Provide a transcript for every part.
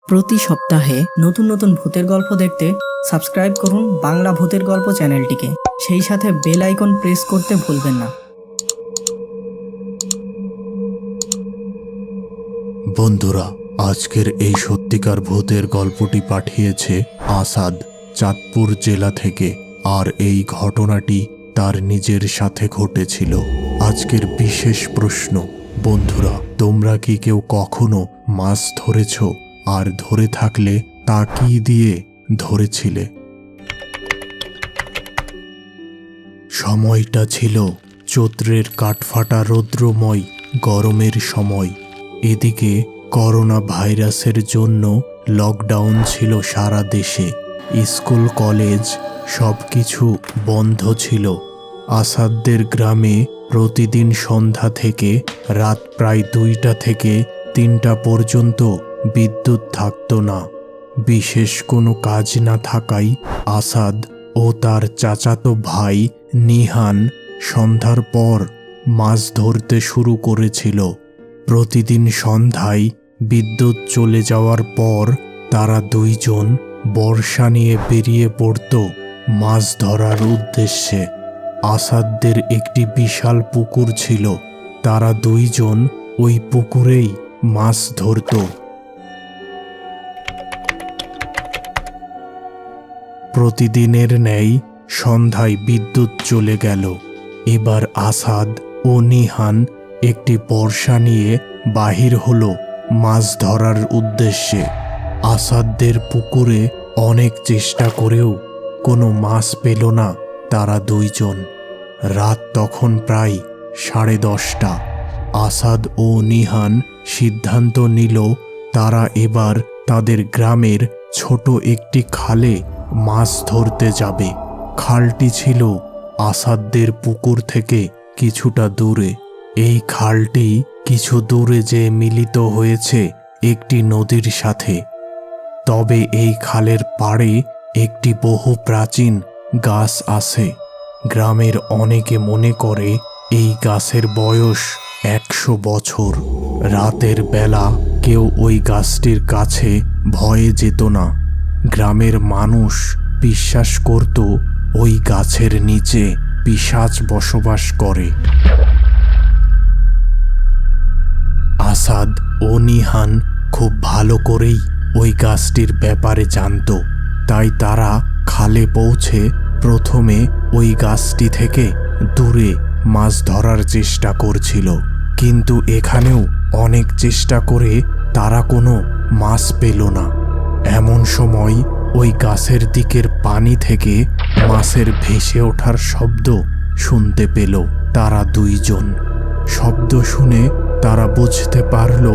প্রতি সপ্তাহে নতুন নতুন ভূতের গল্প দেখতে সাবস্ক্রাইব করুন বাংলা ভূতের গল্প চ্যানেলটিকে। সেই সাথে বেল আইকন প্রেস করতে ভুলবেন না। বন্ধুরা, আজকের এই সত্যিকার ভূতের গল্পটি পাঠিয়েছে আসাদ, চাঁদপুর জেলা থেকে। আর এই ঘটনাটি তার নিজের সাথে ঘটেছিল। আজকের বিশেষ প্রশ্ন, বন্ধুরা, তোমরা কি কেউ কখনো মাছ ধরেছ? আর ধরে থাকলে তা কি দিয়ে ধরেছিলে? সময়টা ছিল চৈত্রের কাঠফাটা রৌদ্রময় গরমের সময়। এদিকে করোনা ভাইরাসের জন্য লকডাউন ছিল সারা দেশে। স্কুল কলেজ সব কিছু বন্ধ ছিল। আসাদদের গ্রামে প্রতিদিন সন্ধ্যা থেকে রাত প্রায় 2টা থেকে 3টা পর্যন্ত বিদ্যুৎ থাকত না। বিশেষ কোনো কাজ না থাকায় আসাদ ও তার চাচাতো ভাই নিহান সন্ধ্যার পর মাছ ধরতে শুরু করেছিল। প্রতিদিন সন্ধ্যায় বিদ্যুৎ চলে যাওয়ার পর তারা দুইজন বর্ষা নিয়ে বেরিয়ে পড়ত মাছ ধরার উদ্দেশ্যে। আসাদদের একটি বিশাল পুকুর ছিল। তারা দুইজন ওই পুকুরেই মাছ ধরত। প্রতিদিনের ন্যায় সন্ধ্যায় বিদ্যুৎ চলে গেল। এবার আসাদ ও নিহান একটি বর্ষা নিয়ে বাহির হলো মাছ ধরার উদ্দেশ্যে। আসাদদের পুকুরে অনেক চেষ্টা করেও কোনো মাছ পেল না তারা দুইজন। রাত তখন প্রায় 10:30। আসাদ ও নিহান সিদ্ধান্ত নিল তারা এবার তাদের গ্রামের ছোট একটি খালে মাছ ধরতে যাবে। খালটি ছিল আসাদদের পুকুর থেকে কিছুটা দূরে। এই খালটি কিছু দূরে যে মিলিত হয়েছে একটি নদীর সাথে। তবে এই খালের পাড়ে একটি বহু প্রাচীন গাছ আছে। গ্রামের অনেকে মনে করে এই গাছের বয়স 100 বছর। রাতের বেলা কেউ ওই গাছটির কাছে ভয়ে যেত না। গ্রামের মানুষ বিশ্বাস করত ওই গাছের নিচে পিশাচ বসবাস করে। আসাদ ও নিহান খুব ভালো করেই ওই গাছটির ব্যাপারে জানত। তাই তারা খালে পৌঁছে প্রথমে ওই গাছটি থেকে দূরে মাছ ধরার চেষ্টা করছিল। কিন্তু এখানেও অনেক চেষ্টা করে তারা কোনো মাছ পেল না। এমন সময় ওই গাছের দিকের পানি থেকে মাছের ভেসে ওঠার শব্দ শুনতে পেল তারা দুইজন। শব্দ শুনে তারা বুঝতে পারল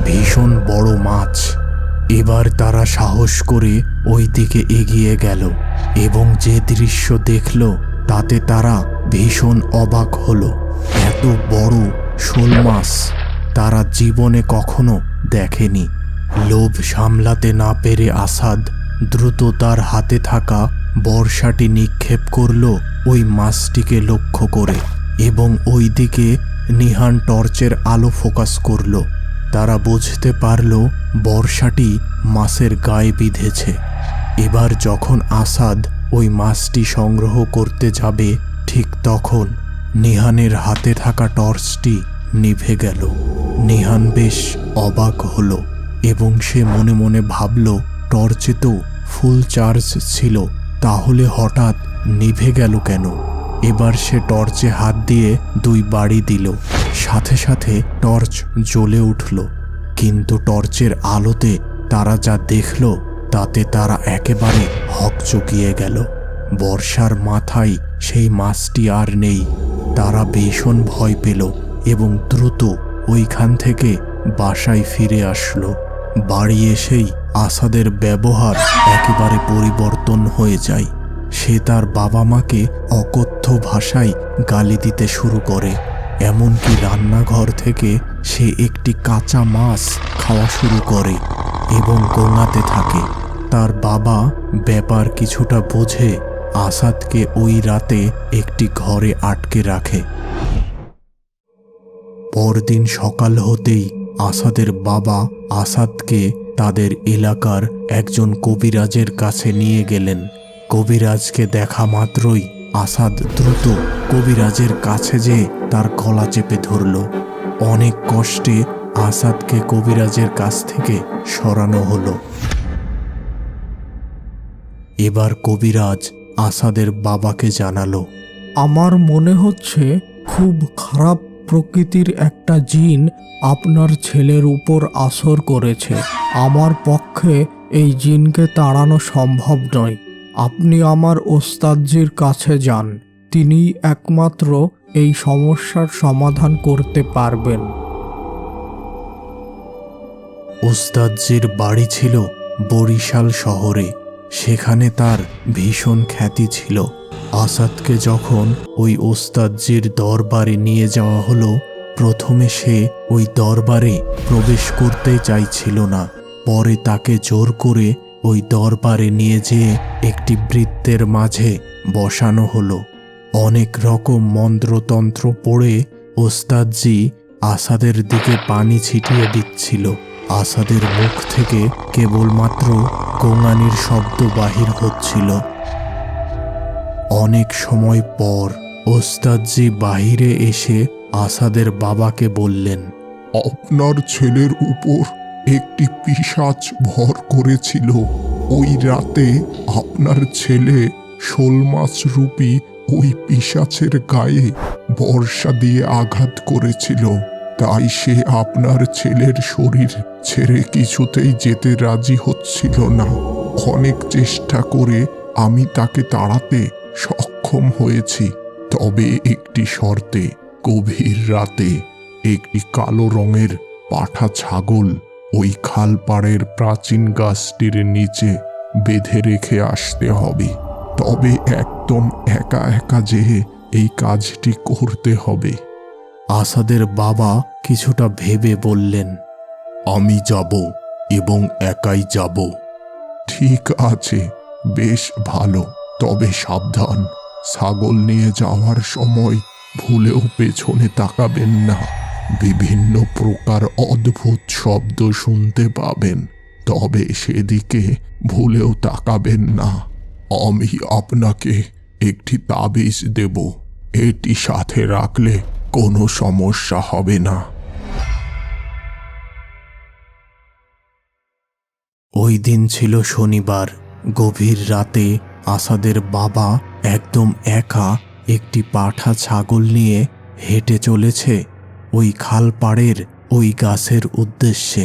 ভীষণ বড় মাছ। এবার তারা সাহস করে ওই দিকে এগিয়ে গেল এবং যে দৃশ্য দেখল তাতে তারা ভীষণ অবাক হলো। এত বড় শোল মাছ তারা জীবনে কখনো দেখেনি। লোভ সামলাতে না পেরে আসাদ দ্রুত তার হাতে থাকা বর্ষাটি নিক্ষেপ করল ওই মাছটিকে লক্ষ্য করে এবং ওই দিকে নিহান টর্চের আলো ফোকাস করল। তারা বুঝতে পারল বর্ষাটি মাছের গায়ে বিঁধেছে। এবার যখন আসাদ ওই মাছটি সংগ্রহ করতে যাবে ঠিক তখন নিহানের হাতে থাকা টর্চটি নিভে গেল। নিহান বেশ অবাক হলো এবং সে মনে মনে ভাবল টর্চে তো ফুল চার্জ ছিল, তাহলে হঠাৎ নিভে গেল কেন? এবার সে টর্চে হাত দিয়ে 2 বাড়ি দিল। সাথে সাথে টর্চ জ্বলে উঠল। কিন্তু টর্চের আলোতে তারা যা দেখল তাতে তারা একেবারে হকচকিয়ে গেল। বর্ষার মাথায় সেই মাছটি আর নেই। তারা ভীষণ ভয় পেল এবং দ্রুত ওইখান থেকে বাসায় ফিরে আসলো। বাড়ি এসেই আসাদের ব্যবহার একেবারে পরিবর্তন হয়ে যায়। সে তার বাবা মাকে অকথ্য ভাষায় গালি দিতে শুরু করে। এমনকি রান্নাঘর থেকে সে একটি কাঁচা মাছ খাওয়া শুরু করে এবং গোঙাতে থাকে। তার বাবা ব্যাপার কিছুটা বুঝে আসাদকে ওই রাতে একটি ঘরে আটকে রাখে। পরদিন সকাল হতেই আসাদের বাবা আসাদকে তাদের এলাকার একজন কবিরাজের কাছে নিয়ে গেলেন। কবিরাজকে দেখা মাত্রই আসাদ দ্রুত কবিরাজের কাছে যেয়ে তার গলা চেপে ধরল। অনেক কষ্টে আসাদকে কবিরাজের কাছ থেকে সরানো হলো। এবার কবিরাজ আসাদের বাবাকে জানালো, আমার মনে হচ্ছে খুব খারাপ প্রকৃতির একটা জিন আপনার ছেলের উপর আসর করেছে। আমার পক্ষে এই জিনকে তাড়ানো সম্ভব নয়। আপনি আমার ওস্তাদজির কাছে যান, তিনি একমাত্র এই সমস্যার সমাধান করতে পারবেন। ওস্তাদজির বাড়ি ছিল বরিশাল শহরে। সেখানে তার ভীষণ খ্যাতি ছিল। আসাদকে যখন ওই ওস্তাদজির দরবারে নিয়ে যাওয়া হলো, প্রথমে সে ওই দরবারে প্রবেশ করতে চাইছিল না। পরে তাকে জোর করে ওই দরবারে নিয়ে যেয়ে একটি বৃত্তের মাঝে বসানো হলো। অনেক রকম মন্ত্রতন্ত্র পড়ে ওস্তাদজি আসাদের দিকে পানি ছিটিয়ে দিচ্ছিল। আসাদের মুখ থেকে কেবলমাত্র গোঙানির শব্দ বাহির হচ্ছিল। অনেক সময় পর ওস্তাদজি বাহিরে এসে আসাদের বাবাকে বললেন, আপনার ছেলের উপর একটি পিশাচ ভর করেছিল। ওই রাতে আপনার ছেলে শোল মাছ রূপী ওই পিশাচের গায়ে বর্ষা দিয়ে আঘাত করেছিল। তাই সে আপনার ছেলের শরীর ছেড়ে কিছুতেই যেতে রাজি হচ্ছিল না। অনেক চেষ্টা করে আমি তাকে তাড়াতে সক্ষম হয়েছি, তবে একটি শর্তে। গভীর রাতে একটি কালো রঙের পাঠা ছাগল ওই খালপাড়ের প্রাচীন গাছটির নিচে বেঁধে রেখে আসতে হবে। তবে একদম একা একা যেয়ে এই কাজটি করতে হবে। আসাদের বাবা কিছুটা ভেবে বললেন, আমি যাব এবং একাই যাব। ঠিক আছে, বেশ ভালো, তবে সাবধান। ছাগল নিয়ে যাওয়ার সময় ভুলেও পেছনে তাকাবেন না। বিভিন্ন প্রকার অদ্ভুত শব্দ শুনতে পাবেন, তবে সেদিকে ভুলেও তাকাবেন না। আমি আপনাকে একটি তাবিজ দেব, এটি সাথে রাখলে কোনো সমস্যা হবে না। ওই দিন ছিল শনিবার। গভীর রাতে আসাদের বাবা একদম একা একটি পাঠা ছাগল নিয়ে হেঁটে চলেছে ওই খালপাড়ের ওই গাছের উদ্দেশ্যে।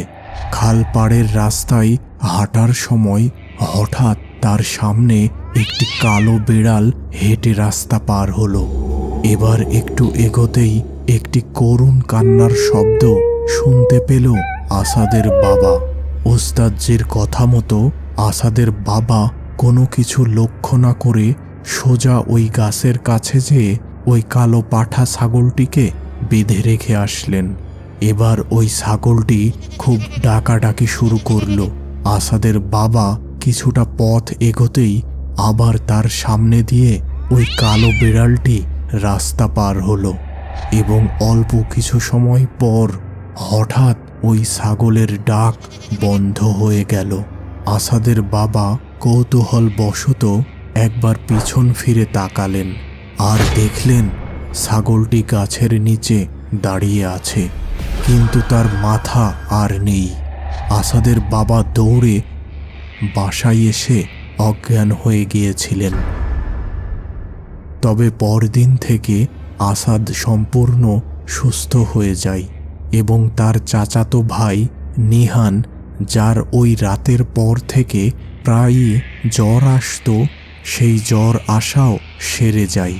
খালপাড়ের রাস্তায় হাঁটার সময় হঠাৎ তার সামনে একটি কালো বিড়াল হেঁটে রাস্তা পার হলো। এবার একটু এগোতেই একটি করুণ কান্নার শব্দ শুনতে পেল আসাদের বাবা। ওস্তাদজির কথা মতো আসাদের বাবা কোনো কিছু লক্ষ্য না করে সোজা ওই গাছের কাছে যেয়ে ওই কালো পাঠা ছাগলটিকে বেঁধে রেখে আসলেন। এবার ওই ছাগলটি খুব ডাকাডাকি শুরু করলো। আসাদের বাবা কিছুটা পথ এগোতেই আবার তার সামনে দিয়ে ওই কালো বিড়ালটি রাস্তা পার হলো এবং অল্প কিছু সময় পর হঠাৎ ওই ছাগলের ডাক বন্ধ হয়ে গেল। আসাদের বাবা কৌতূহল বশত একবার পিছন ফিরে তাকালেন আর দেখলেন ছাগলটি গাছের নিচে দাঁড়িয়ে আছে, কিন্তু তার মাথা আর নেই। আসাদের বাবা দৌড়ে বাসায় এসে অজ্ঞান হয়ে গিয়েছিলেন। তবে পরদিন থেকে আসাদ সম্পূর্ণ সুস্থ হয়ে যায় এবং তার চাচাতো ভাই নিহান, যার ওই রাতের পর থেকে প্রায়ই জ্বর আসতো, সেই জ্বর আসাও সেরে যায়।